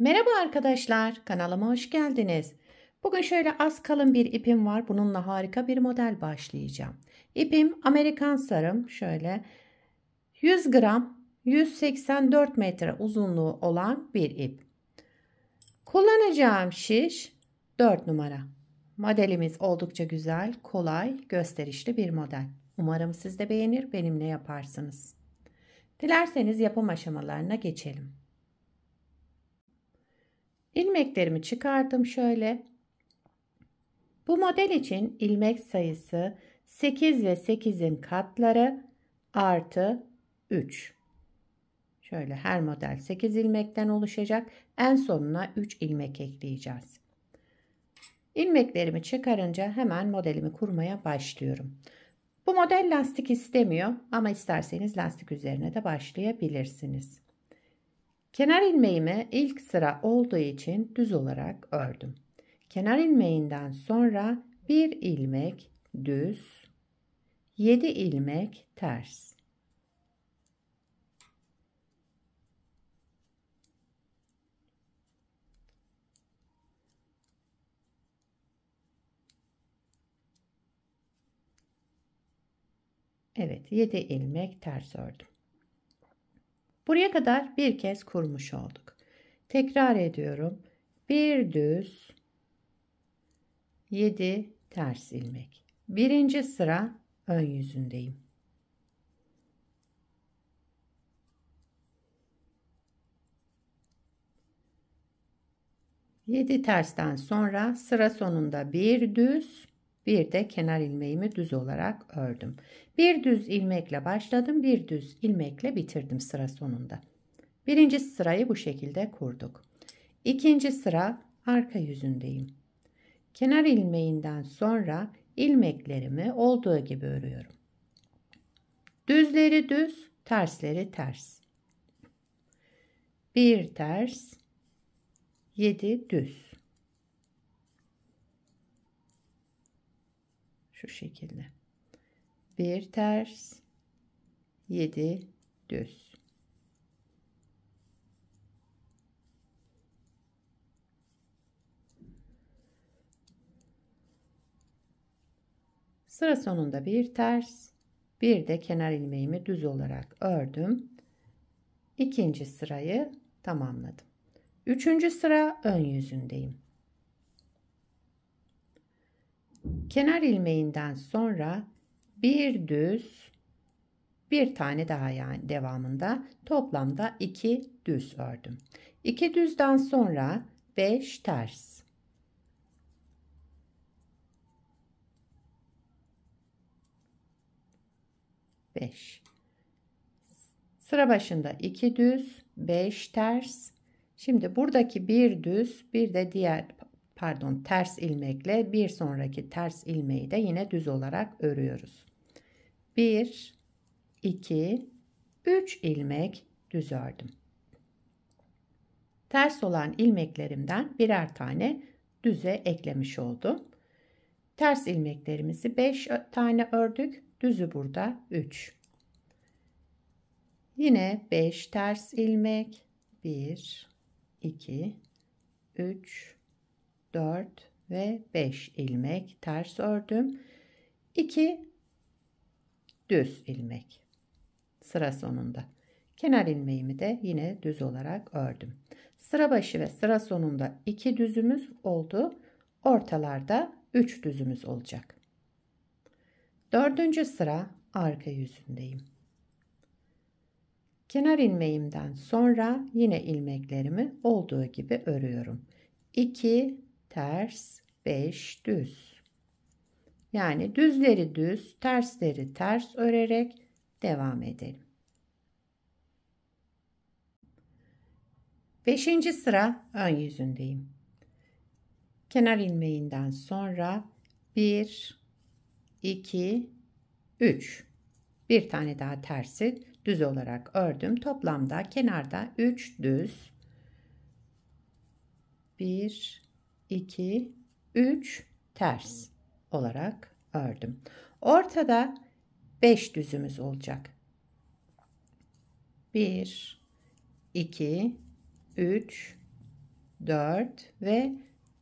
Merhaba arkadaşlar, kanalıma hoş geldiniz. Bugün şöyle az kalın bir ipim var. Bununla harika bir model başlayacağım. İpim Amerikan sarım. Şöyle 100 gram, 184 metre uzunluğu olan bir ip. Kullanacağım şiş 4 numara. Modelimiz oldukça güzel, kolay, gösterişli bir model. Umarım siz de beğenir, benimle yaparsınız. Dilerseniz yapım aşamalarına geçelim. İlmeklerimi çıkardım şöyle. Bu model için ilmek sayısı 8 ve 8'in katları artı 3. Şöyle her model 8 ilmekten oluşacak. En sonuna 3 ilmek ekleyeceğiz. İlmeklerimi çıkarınca hemen modelimi kurmaya başlıyorum. Bu model lastik istemiyor ama isterseniz lastik üzerine de başlayabilirsiniz. Kenar ilmeğimi ilk sıra olduğu için düz olarak ördüm. Kenar ilmeğinden sonra bir ilmek düz, 7 ilmek ters. Evet, 7 ilmek ters ördüm. Buraya kadar bir kez kurmuş olduk. Tekrar ediyorum. Bir düz, 7 ters ilmek. Birinci sıra ön yüzündeyim. Yedi tersten sonra sıra sonunda bir düz, bir de kenar ilmeğimi düz olarak ördüm. Bir düz ilmekle başladım, bir düz ilmekle bitirdim sıra sonunda. Birinci sırayı bu şekilde kurduk. İkinci sıra arka yüzündeyim. Kenar ilmeğinden sonra ilmeklerimi olduğu gibi örüyorum. Düzleri düz, tersleri ters. Bir ters, 7 düz. Şu şekilde. Bir ters, 7 düz. Sıra sonunda bir ters, bir de kenar ilmeğimi düz olarak ördüm. İkinci sırayı tamamladım. Üçüncü sıra ön yüzündeyim. Kenar ilmeğinden sonra bir düz, bir tane daha yani devamında toplamda 2 düz ördüm. 2 düzden sonra 5 ters. Sıra başında 2 düz, 5 ters. Şimdi buradaki bir düz, bir de diğer ters ilmekle bir sonraki ters ilmeği de yine düz olarak örüyoruz. 1 2 3 ilmek düz ördüm. Ters olan ilmeklerimden birer tane düze eklemiş oldum. Ters ilmeklerimizi 5 tane ördük. Düzü burada 3. Yine 5 ters ilmek. 1 2 3 4 ve 5 ilmek ters ördüm. 2 düz ilmek. Sıra sonunda. Kenar ilmeğimi de yine düz olarak ördüm. Sıra başı ve sıra sonunda 2 düzümüz oldu. Ortalarda 3 düzümüz olacak. Dördüncü sıra arka yüzündeyim. Kenar ilmeğimden sonra yine ilmeklerimi olduğu gibi örüyorum. 2 ters, 5 düz. Yani düzleri düz, tersleri ters örerek devam edelim. 5. sıra ön yüzündeyim. Kenar ilmeğinden sonra 1 2 3 bir tane daha tersi düz olarak ördüm. Toplamda kenarda 3 düz, 1 2 3 ters olarak ördüm. Ortada 5 düzümüz olacak. 1 2 3 4 ve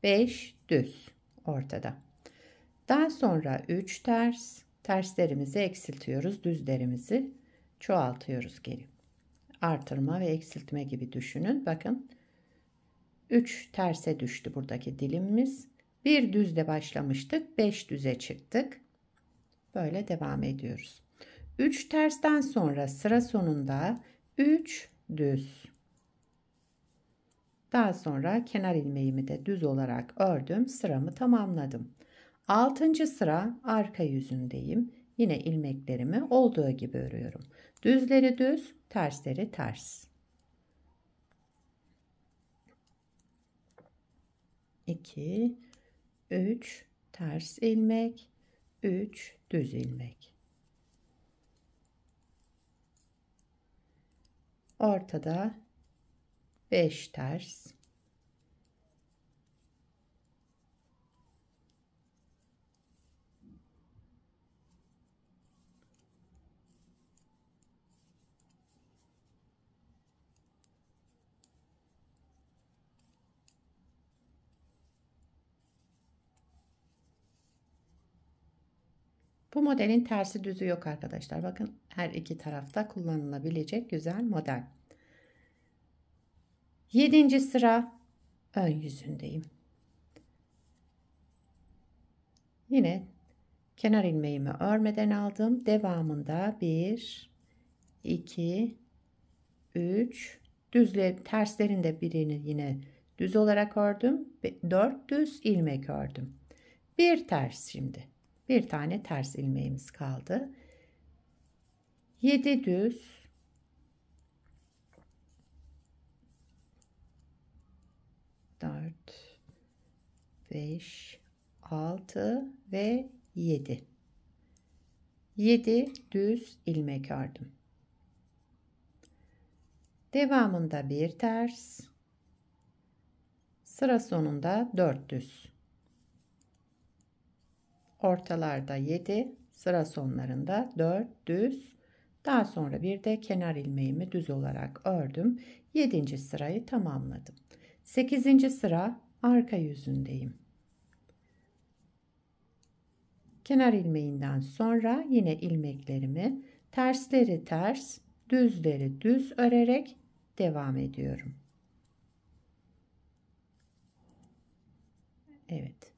5 düz ortada. Daha sonra 3 ters, terslerimizi eksiltiyoruz, düzlerimizi çoğaltıyoruz geri. Artırma ve eksiltme gibi düşünün. Bakın 3 terse düştü buradaki dilimimiz. Bir düzle başlamıştık, 5 düze çıktık. Böyle devam ediyoruz. 3 tersten sonra sıra sonunda 3 düz. Daha sonra kenar ilmeğimi de düz olarak ördüm. Sıramı tamamladım. 6. sıra arka yüzündeyim. Yine ilmeklerimi olduğu gibi örüyorum. Düzleri düz, tersleri ters. 2, 3 ters ilmek, 3 düz ilmek. Ortada 5 ters. Bu modelin tersi düzü yok arkadaşlar. Bakın her iki tarafta kullanılabilecek güzel model. 7. sıra ön yüzündeyim. Yine kenar ilmeğimi örmeden aldım. Devamında 1, 2, 3 düzle terslerinde birini yine düz olarak ördüm. 4 düz ilmek ördüm. Bir ters şimdi. Bir tane ters ilmeğimiz kaldı. 7 düz, 4, 5, 6 ve 7. 7 düz ilmek ördüm. Devamında bir ters. Sıra sonunda 4 düz. Ortalarda 7, sıra sonlarında 4 düz. Daha sonra bir de kenar ilmeğimi düz olarak ördüm. 7. sırayı tamamladım. 8. sıra arka yüzündeyim. Kenar ilmeğinden sonra yine ilmeklerimi tersleri ters, düzleri düz örerek devam ediyorum. Evet.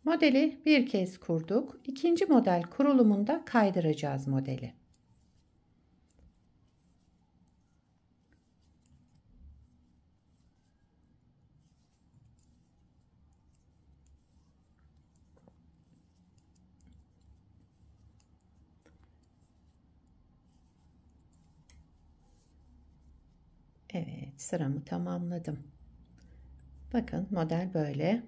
Modeli bir kez kurduk. İkinci model kurulumunda kaydıracağız modeli. Evet, sıramı tamamladım. Bakın model böyle.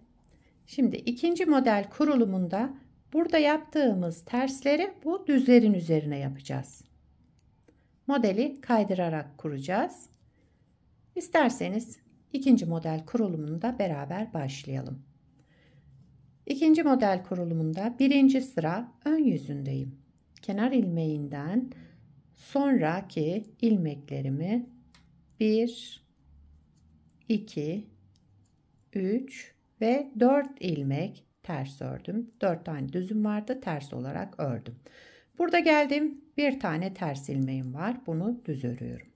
Şimdi ikinci model kurulumunda burada yaptığımız tersleri bu düzlerin üzerine yapacağız. Modeli kaydırarak kuracağız. İsterseniz ikinci model kurulumunda beraber başlayalım. İkinci model kurulumunda birinci sıra ön yüzündeyim. Kenar ilmeğinden sonraki ilmeklerimi 1, 2, 3 ve 4 ilmek ters ördüm. 4 tane düzüm vardı, ters olarak ördüm. Burada geldim, bir tane ters ilmeğim var. Bunu düz örüyorum.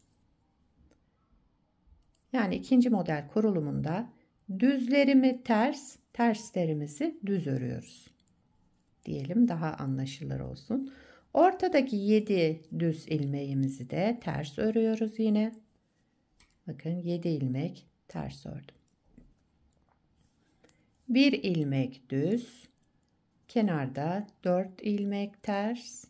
Yani ikinci model kurulumunda düzlerimi ters, terslerimizi düz örüyoruz. Diyelim daha anlaşılır olsun. Ortadaki 7 düz ilmeğimizi de ters örüyoruz yine. Bakın 7 ilmek ters ördüm. Bir ilmek düz, kenarda 4 ilmek ters,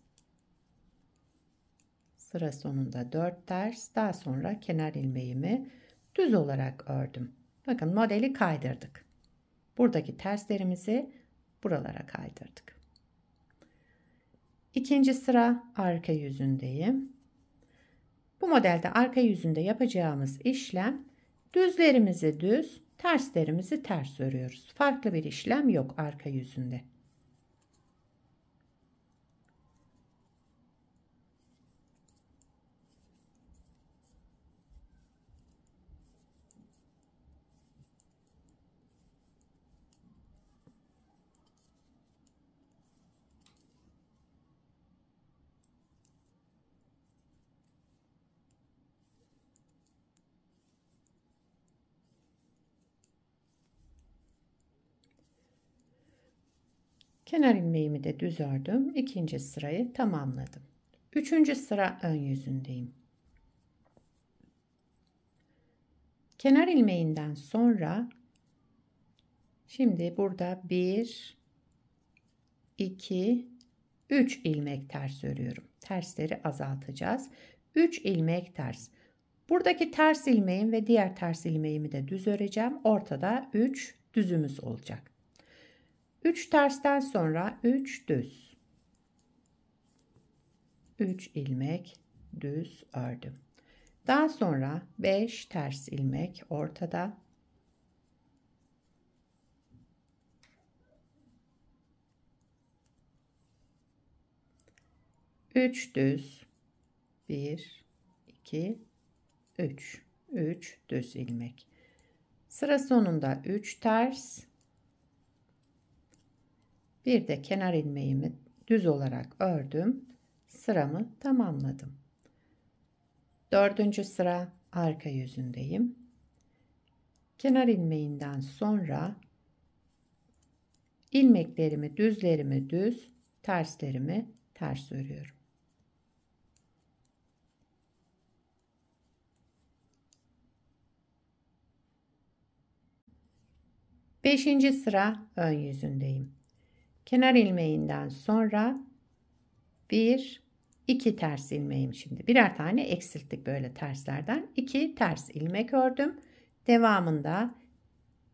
sıra sonunda 4 ters, daha sonra kenar ilmeğimi düz olarak ördüm. Bakın modeli kaydırdık. Buradaki terslerimizi buralara kaydırdık. İkinci sıra arka yüzündeyim. Bu modelde arka yüzünde yapacağımız işlem düzlerimizi düz, terslerimizi ters örüyoruz. Farklı bir işlem yok arka yüzünde. Kenar ilmeğimi de düz ördüm. İkinci sırayı tamamladım. Üçüncü sıra ön yüzündeyim. Kenar ilmeğinden sonra şimdi burada 1, 2, 3 ilmek ters örüyorum. Tersleri azaltacağız. 3 ilmek ters. Buradaki ters ilmeğim ve diğer ters ilmeğimi de düz öreceğim. Ortada 3 düzümüz olacak. 3 tersten sonra 3 düz. 3 ilmek düz ördüm. Daha sonra 5 ters ilmek ortada. 3 düz. 1, 2, 3. 3 düz ilmek. Sıra sonunda 3 ters. Bir de kenar ilmeğimi düz olarak ördüm. Sıramı tamamladım. Dördüncü sıra arka yüzündeyim. Kenar ilmeğinden sonra ilmeklerimi, düzlerimi düz, terslerimi ters örüyorum. Beşinci sıra ön yüzündeyim. Kenar ilmeğinden sonra 1, 2 ters ilmeğim şimdi. Birer tane eksilttik böyle terslerden. 2 ters ilmek ördüm. Devamında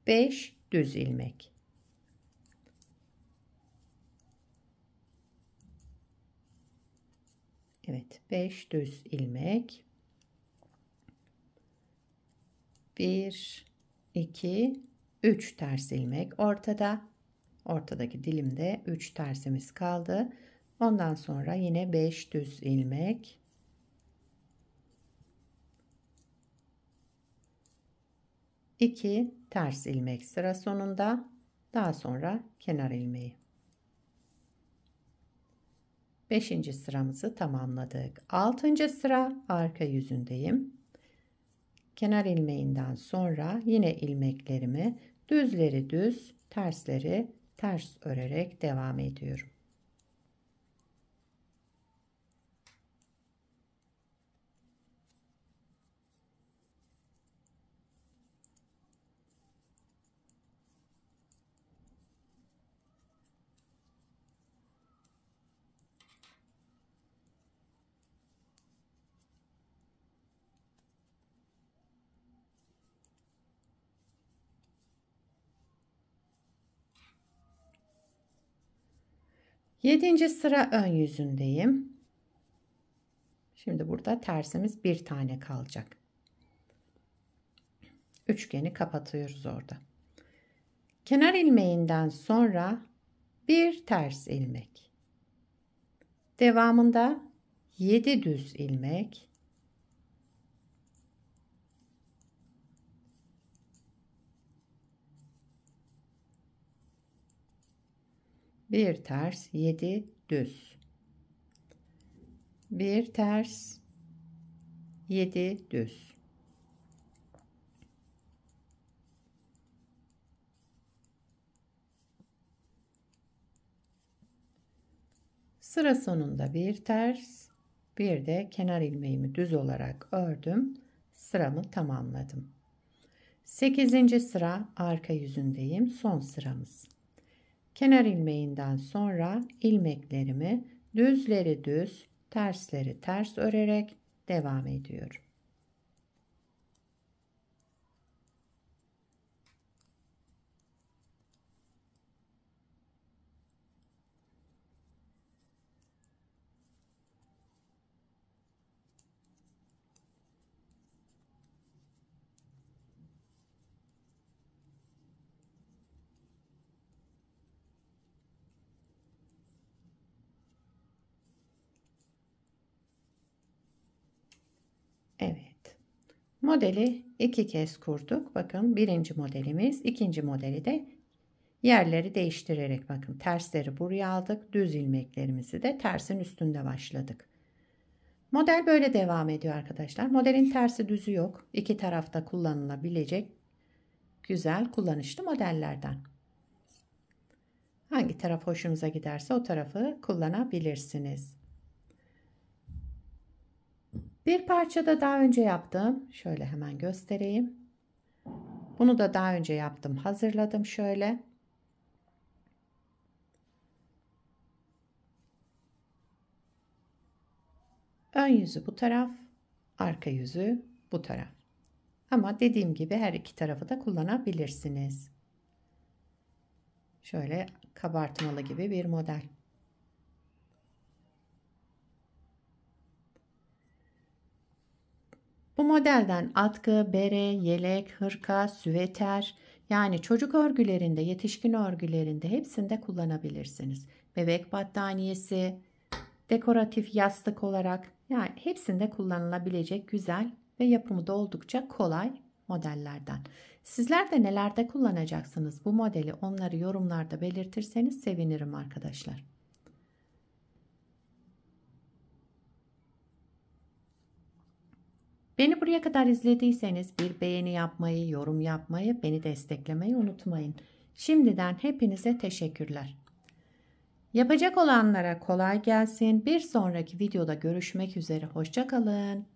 5 düz ilmek. Evet, 5 düz ilmek. 1, 2, 3 ters ilmek ortada. Ortadaki dilimde 3 tersimiz kaldı. Ondan sonra yine 5 düz ilmek. 2 ters ilmek sıra sonunda. Daha sonra kenar ilmeği. 5. sıramızı tamamladık. 6. sıra arka yüzündeyim. Kenar ilmeğinden sonra yine ilmeklerimi düzleri düz, tersleri ters örerek devam ediyorum. Yedinci sıra ön yüzündeyim. Şimdi burada tersimiz bir tane kalacak. Üçgeni kapatıyoruz orada. Kenar ilmeğinden sonra bir ters ilmek. Devamında 7 düz ilmek. Bir ters, 7 düz. Bir ters, 7 düz. Sıra sonunda bir ters, bir de kenar ilmeğimi düz olarak ördüm. Sıramı tamamladım. 8. sıra arka yüzündeyim. Son sıramız. Kenar ilmeğinden sonra ilmeklerimi düzleri düz, tersleri ters örerek devam ediyorum. Evet. Modeli 2 kez kurduk. Bakın birinci modelimiz, ikinci modeli de yerleri değiştirerek bakın tersleri buraya aldık. Düz ilmeklerimizi de tersin üstünde başladık. Model böyle devam ediyor arkadaşlar. Modelin tersi düzü yok. İki tarafta kullanılabilecek güzel kullanışlı modellerden. Hangi taraf hoşunuza giderse o tarafı kullanabilirsiniz. Bir parça da daha önce yaptım. Şöyle hemen göstereyim. Bunu da daha önce yaptım. Hazırladım şöyle. Ön yüzü bu taraf, arka yüzü bu taraf. Ama dediğim gibi her iki tarafı da kullanabilirsiniz. Şöyle kabartmalı gibi bir model. Bu modelden atkı, bere, yelek, hırka, süveter, yani çocuk örgülerinde, yetişkin örgülerinde hepsinde kullanabilirsiniz. Bebek battaniyesi, dekoratif yastık olarak, yani hepsinde kullanılabilecek güzel ve yapımı da oldukça kolay modellerden. Sizler de nelerde kullanacaksınız bu modeli, onları yorumlarda belirtirseniz sevinirim arkadaşlar. Beni buraya kadar izlediyseniz bir beğeni yapmayı, yorum yapmayı, beni desteklemeyi unutmayın. Şimdiden hepinize teşekkürler. Yapacak olanlara kolay gelsin. Bir sonraki videoda görüşmek üzere. Hoşça kalın.